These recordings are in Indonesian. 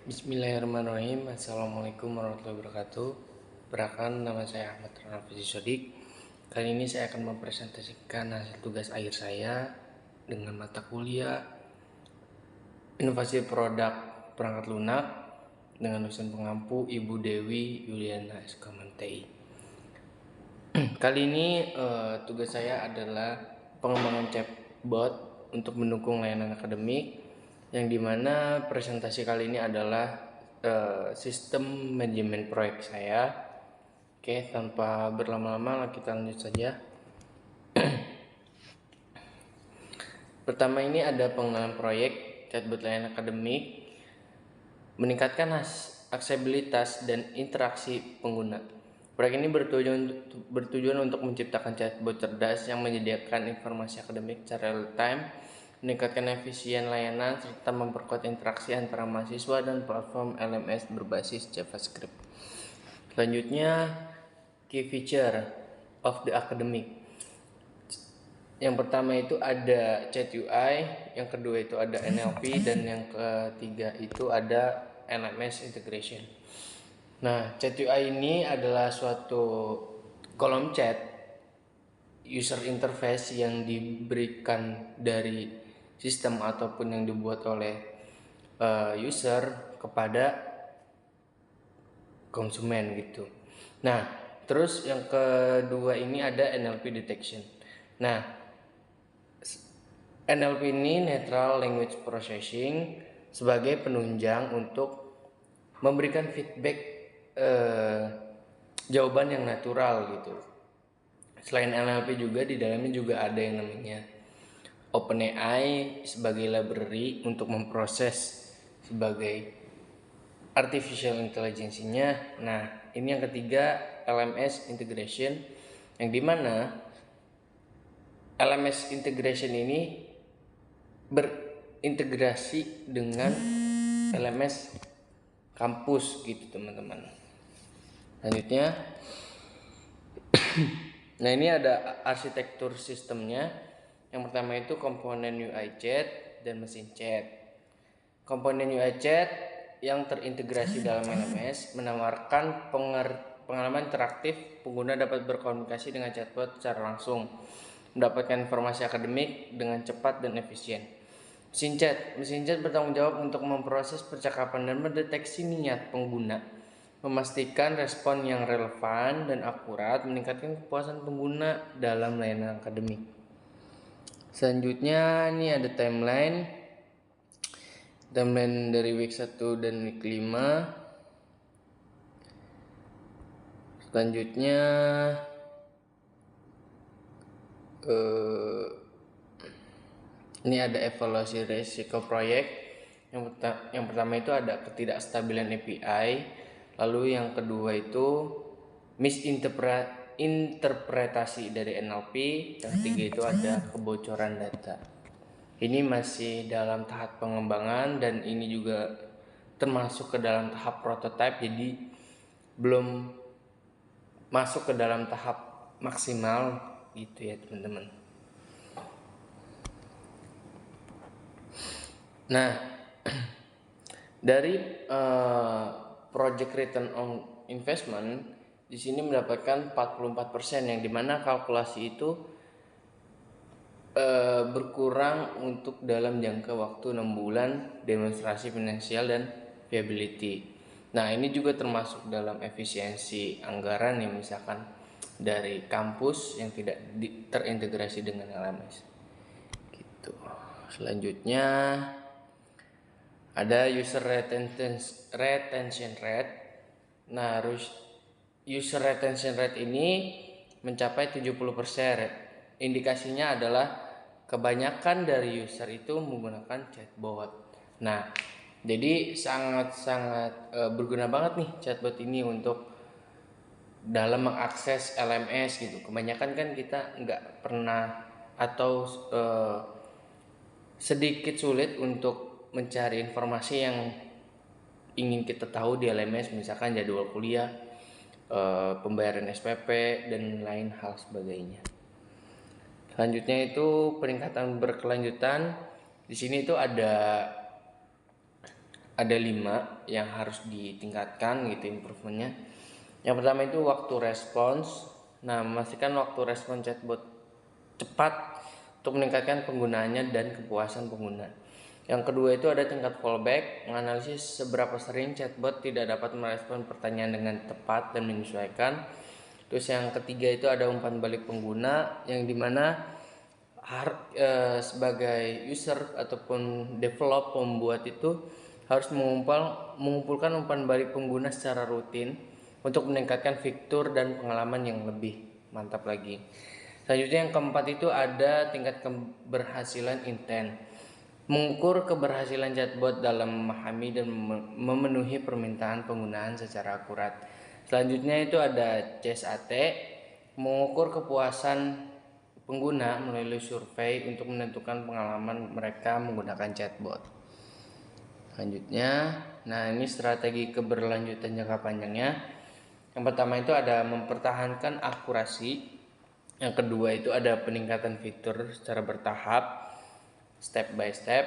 Bismillahirrahmanirrahim. Assalamualaikum warahmatullahi wabarakatuh. Perkenalkan, nama saya Ahmad Ranafisi Sodik. Kali ini saya akan mempresentasikan hasil tugas akhir saya dengan mata kuliah Inovasi Produk Perangkat Lunak dengan dosen pengampu Ibu Dewi Yuliana SKMTI. Kali ini tugas saya adalah pengembangan chatbot untuk mendukung layanan akademik, yang dimana presentasi kali ini adalah sistem manajemen proyek saya. Oke, tanpa berlama-lama kita lanjut saja. Pertama ini ada pengenalan proyek chatbot layanan akademik, meningkatkan aksesibilitas dan interaksi pengguna. Proyek ini bertujuan untuk menciptakan chatbot cerdas yang menyediakan informasi akademik secara real time, meningkatkan efisien layanan, serta memperkuat interaksi antara mahasiswa dan platform LMS berbasis JavaScript. Selanjutnya, key feature of the academic. Yang pertama itu ada chat UI, yang kedua itu ada NLP, dan yang ketiga itu ada LMS integration. Nah, chat UI ini adalah suatu kolom chat user interface yang diberikan dari sistem ataupun yang dibuat oleh user kepada konsumen gitu. Nah, terus yang kedua ini ada NLP detection. Nah, NLP ini Natural Language Processing sebagai penunjang untuk memberikan feedback jawaban yang natural gitu. Selain NLP juga di dalamnya juga ada yang namanya OpenAI sebagai library untuk memproses sebagai artificial intelligence-nya. Nah, ini yang ketiga LMS integration, yang dimana LMS integration ini berintegrasi dengan LMS kampus gitu teman-teman. Selanjutnya, nah ini ada arsitektur sistemnya. Yang pertama itu komponen UI chat dan mesin chat. Komponen UI chat yang terintegrasi dalam LMS menawarkan pengalaman interaktif. Pengguna dapat berkomunikasi dengan chatbot secara langsung, mendapatkan informasi akademik dengan cepat dan efisien. Mesin chat bertanggung jawab untuk memproses percakapan dan mendeteksi niat pengguna, memastikan respon yang relevan dan akurat, meningkatkan kepuasan pengguna dalam layanan akademik. Selanjutnya ini ada timeline dari week 1 dan week 5. Selanjutnya ini ada evaluasi risiko proyek. Yang pertama itu ada ketidakstabilan API, lalu yang kedua itu misinterpretasi dari NLP, yang ketiga itu ada kebocoran data. Ini masih dalam tahap pengembangan dan ini juga termasuk ke dalam tahap prototype, jadi belum masuk ke dalam tahap maksimal gitu ya teman-teman. Nah, dari project return on investment di sini mendapatkan 44%, yang dimana kalkulasi itu berkurang untuk dalam jangka waktu 6 bulan, demonstrasi finansial dan viability. Nah, ini juga termasuk dalam efisiensi anggaran yang misalkan dari kampus yang tidak terintegrasi dengan LMS. Gitu. Selanjutnya ada user retention rate. Nah, user retention rate ini mencapai 70%. Indikasinya adalah kebanyakan dari user itu menggunakan chatbot. Nah, jadi sangat berguna banget nih chatbot ini untuk dalam mengakses LMS gitu. Kebanyakan kan kita nggak pernah atau sedikit sulit untuk mencari informasi yang ingin kita tahu di LMS, misalkan jadwal kuliah, pembayaran SPP, dan lain hal sebagainya. Selanjutnya itu peningkatan berkelanjutan. Di sini itu ada ada 5 yang harus ditingkatkan gitu improvementnya. Yang pertama itu waktu respons. Nah, memastikan waktu respon chatbot cepat untuk meningkatkan penggunaannya dan kepuasan pengguna. Yang kedua itu ada tingkat fallback, menganalisis seberapa sering chatbot tidak dapat merespon pertanyaan dengan tepat dan menyesuaikan. Terus yang ketiga itu ada umpan balik pengguna, yang dimana sebagai user ataupun pembuat itu harus mengumpulkan umpan balik pengguna secara rutin untuk meningkatkan fitur dan pengalaman yang lebih mantap lagi. Selanjutnya yang keempat itu ada tingkat keberhasilan intent, mengukur keberhasilan chatbot dalam memahami dan memenuhi permintaan penggunaan secara akurat. Selanjutnya itu ada CSAT, mengukur kepuasan pengguna melalui survei untuk menentukan pengalaman mereka menggunakan chatbot. Selanjutnya, nah ini strategi keberlanjutan jangka panjangnya. Yang pertama itu ada mempertahankan akurasi. Yang kedua itu ada peningkatan fitur secara bertahap, step by step.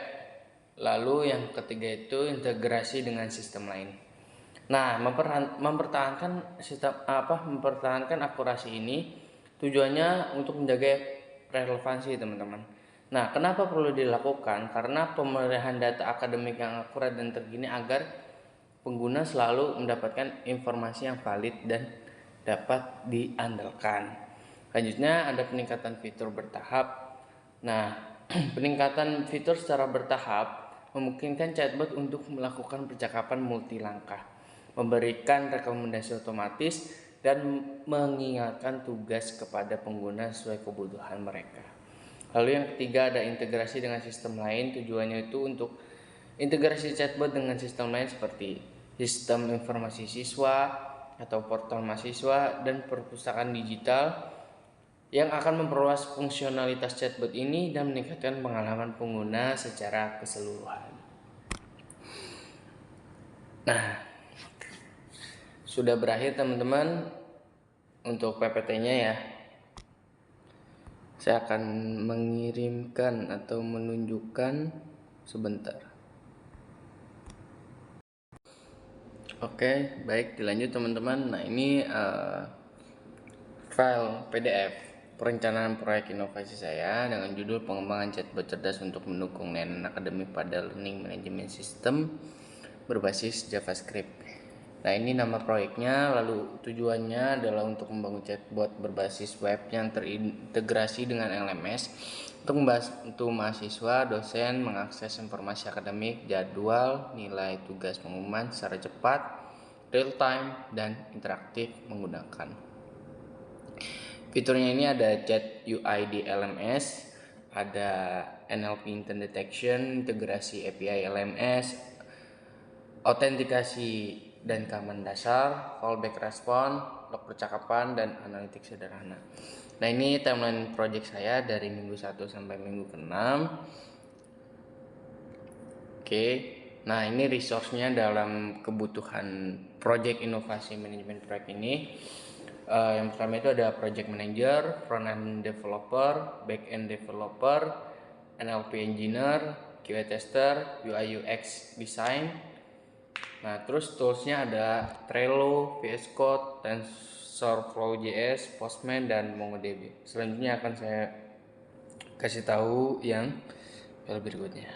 Lalu yang ketiga itu integrasi dengan sistem lain. Nah, mempertahankan akurasi ini tujuannya untuk menjaga relevansi, teman-teman. Nah, kenapa perlu dilakukan? Karena pemeliharaan data akademik yang akurat dan terkini agar pengguna selalu mendapatkan informasi yang valid dan dapat diandalkan. Selanjutnya ada peningkatan fitur bertahap. Nah, peningkatan fitur secara bertahap memungkinkan chatbot untuk melakukan percakapan multi langkah, memberikan rekomendasi otomatis, dan mengingatkan tugas kepada pengguna sesuai kebutuhan mereka. Lalu yang ketiga ada integrasi dengan sistem lain. Tujuannya itu untuk integrasi chatbot dengan sistem lain seperti sistem informasi siswa atau portal mahasiswa dan perpustakaan digital yang akan memperluas fungsionalitas chatbot ini dan meningkatkan pengalaman pengguna secara keseluruhan. Nah, sudah berakhir teman-teman untuk PPT-nya ya. Saya akan mengirimkan atau menunjukkan sebentar. Oke, baik, dilanjut teman-teman. Nah, ini file PDF perencanaan proyek inovasi saya dengan judul pengembangan chatbot cerdas untuk mendukung layanan akademik pada learning management system berbasis JavaScript. Nah, ini nama proyeknya. Lalu tujuannya adalah untuk membangun chatbot berbasis web yang terintegrasi dengan LMS untuk membantu mahasiswa, dosen mengakses informasi akademik, jadwal, nilai, tugas, pengumuman secara cepat, real time, dan interaktif menggunakan. Fiturnya ini ada chat UI di LMS, ada NLP Intent Detection, integrasi API LMS, autentikasi dan keamanan dasar, fallback respon, log percakapan, dan analitik sederhana. Nah, ini timeline project saya dari minggu 1 sampai minggu ke-6. Oke, nah ini resource-nya dalam kebutuhan project inovasi manajemen proyek ini. Yang pertama itu ada project manager, front-end developer, back-end developer, NLP engineer, QA tester, UI UX design. Nah, terus toolsnya ada Trello, VS Code, TensorFlow.js, Postman, dan MongoDB. Selanjutnya akan saya kasih tahu yang berikutnya.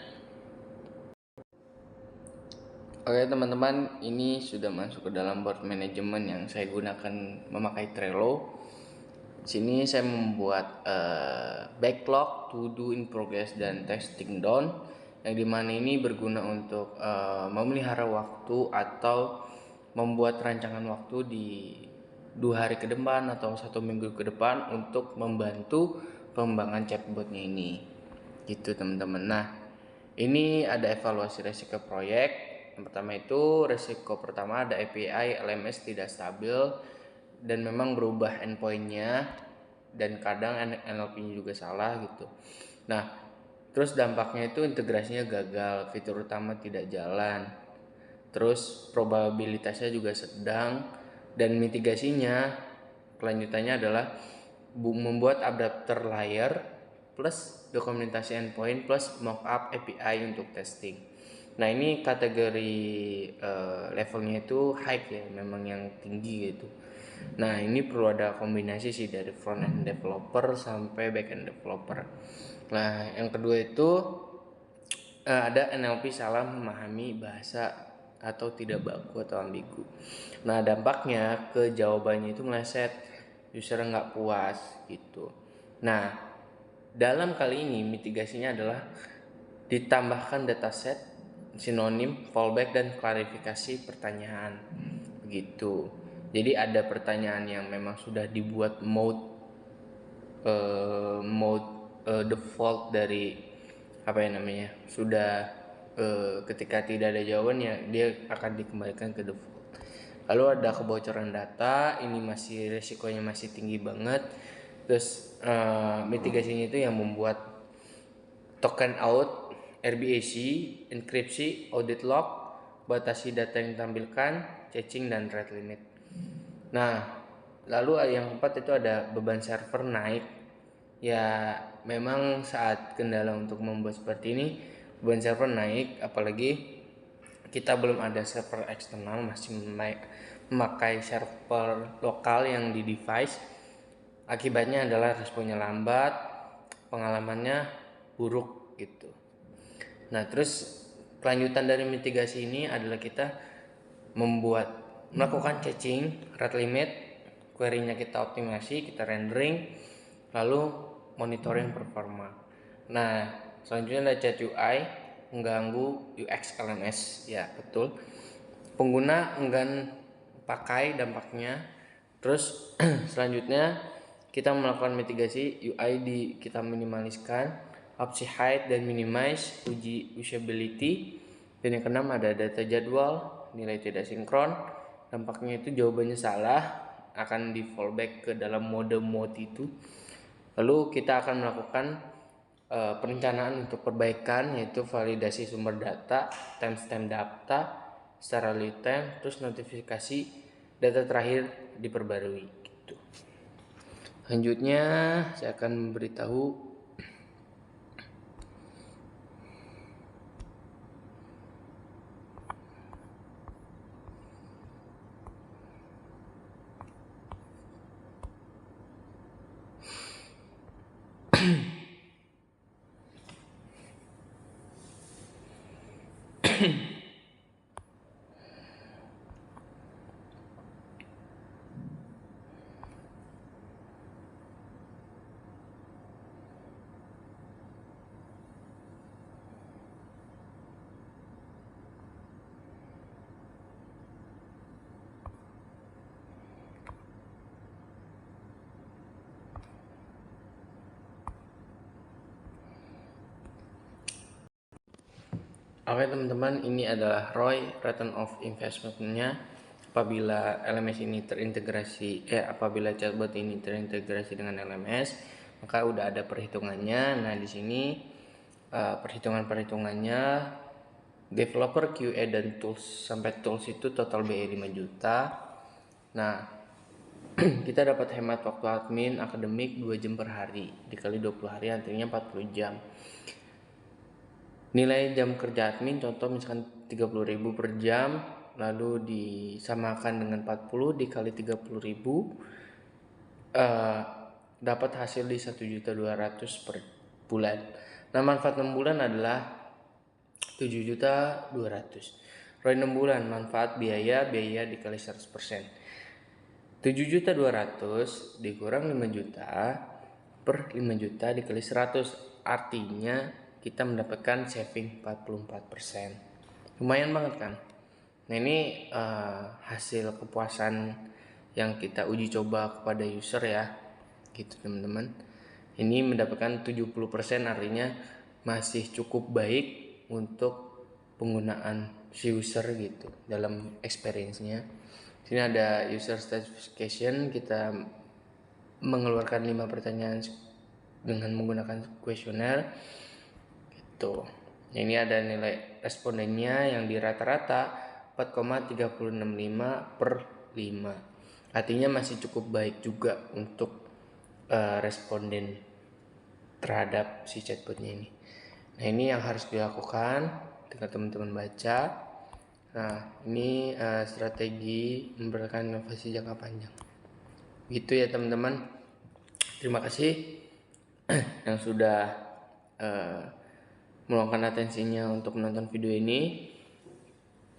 Oke teman-teman, ini sudah masuk ke dalam board management yang saya gunakan memakai Trello. Sini saya membuat backlog, to do in progress, dan testing done, yang dimana ini berguna untuk memelihara waktu atau membuat rancangan waktu di 2 hari ke depan atau 1 minggu ke depan untuk membantu pengembangan chatbotnya ini, gitu teman-teman. Nah, ini ada evaluasi resiko proyek. Yang pertama itu resiko pertama ada API LMS tidak stabil dan memang berubah endpointnya, dan kadang NLP-nya juga salah gitu. Nah, terus dampaknya itu integrasinya gagal, fitur utama tidak jalan, terus probabilitasnya juga sedang, dan mitigasinya kelanjutannya adalah membuat adapter layer plus dokumentasi endpoint plus mockup API untuk testing. Nah ini kategori levelnya itu high ya, memang yang tinggi gitu. Nah ini perlu ada kombinasi sih dari front end developer sampai back end developer. Nah yang kedua itu ada NLP salah memahami bahasa atau tidak baku atau ambigu. Nah dampaknya ke jawabannya itu meleset, user nggak puas gitu. Nah dalam kali ini mitigasinya adalah ditambahkan dataset, sinonim, fallback, dan klarifikasi pertanyaan begitu. Jadi ada pertanyaan yang memang sudah dibuat default dari apa ya namanya, sudah ketika tidak ada jawabannya dia akan dikembalikan ke default. Lalu ada kebocoran data, ini masih resikonya masih tinggi banget. Terus mitigasinya itu yang membuat token out, RBAC, enkripsi, audit log, batasi data yang ditampilkan, caching, dan rate limit. Nah, lalu yang keempat itu ada beban server naik. Ya, memang saat kendala untuk membuat seperti ini, beban server naik, apalagi kita belum ada server eksternal, masih memakai server lokal yang di device. Akibatnya adalah responnya lambat, pengalamannya buruk gitu. Nah, terus kelanjutan dari mitigasi ini adalah kita melakukan caching, rate limit, query-nya kita optimasi, kita rendering, lalu monitoring performa. Nah, selanjutnya ada chat UI, mengganggu UX LMS, ya betul. Pengguna enggan pakai dampaknya. Terus selanjutnya kita melakukan mitigasi UI kita minimaliskan, opsi hide dan minimize, uji usability. Dan yang keenam ada data jadwal, nilai tidak sinkron. Dampaknya itu jawabannya salah, akan di fallback ke dalam mode itu. Lalu kita akan melakukan perencanaan untuk perbaikan, yaitu validasi sumber data, timestamp data secara real time, terus notifikasi data terakhir diperbarui gitu. Selanjutnya saya akan memberitahu Oke teman-teman, ini adalah ROI, return of investment-nya apabila LMS ini apabila chatbot ini terintegrasi dengan LMS, maka udah ada perhitungannya. Nah, di sini perhitungannya developer, QA, dan tools sampai tools itu total BE 5 juta. Nah, kita dapat hemat waktu admin akademik 2 jam per hari, dikali 20 hari artinya 40 jam. Nilai jam kerja admin contoh misalkan 30.000 per jam, lalu disamakan dengan 40 dikali 30.000, dapat hasil di 1.200.000 per bulan. Nah, manfaat 6 bulan adalah 7.200.000. ROI 6 bulan, manfaat biaya dikali 100%. 7.200.000 dikurang 5 juta per 5 juta dikali 100, artinya kita mendapatkan saving 44%. Lumayan banget kan? Nah, ini hasil kepuasan yang kita uji coba kepada user ya. Gitu teman-teman. Ini mendapatkan 70%, artinya masih cukup baik untuk penggunaan si user gitu dalam experience-nya. Sini ada user satisfaction, kita mengeluarkan 5 pertanyaan dengan menggunakan kuesioner gitu. Ini ada nilai respondennya yang di rata-rata 4,365 per 5. Artinya masih cukup baik juga untuk responden terhadap si chatbotnya ini. Nah, ini yang harus dilakukan ketika teman-teman baca. Nah, ini strategi memberikan inovasi jangka panjang. Gitu ya teman-teman. Terima kasih yang sudah meluangkan atensinya untuk menonton video ini.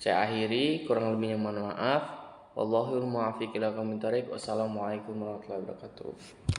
Saya akhiri, kurang lebihnya mohon maaf. Wallahul muwaffiq ila aqwamit thoriq. Wassalamualaikum warahmatullahi wabarakatuh.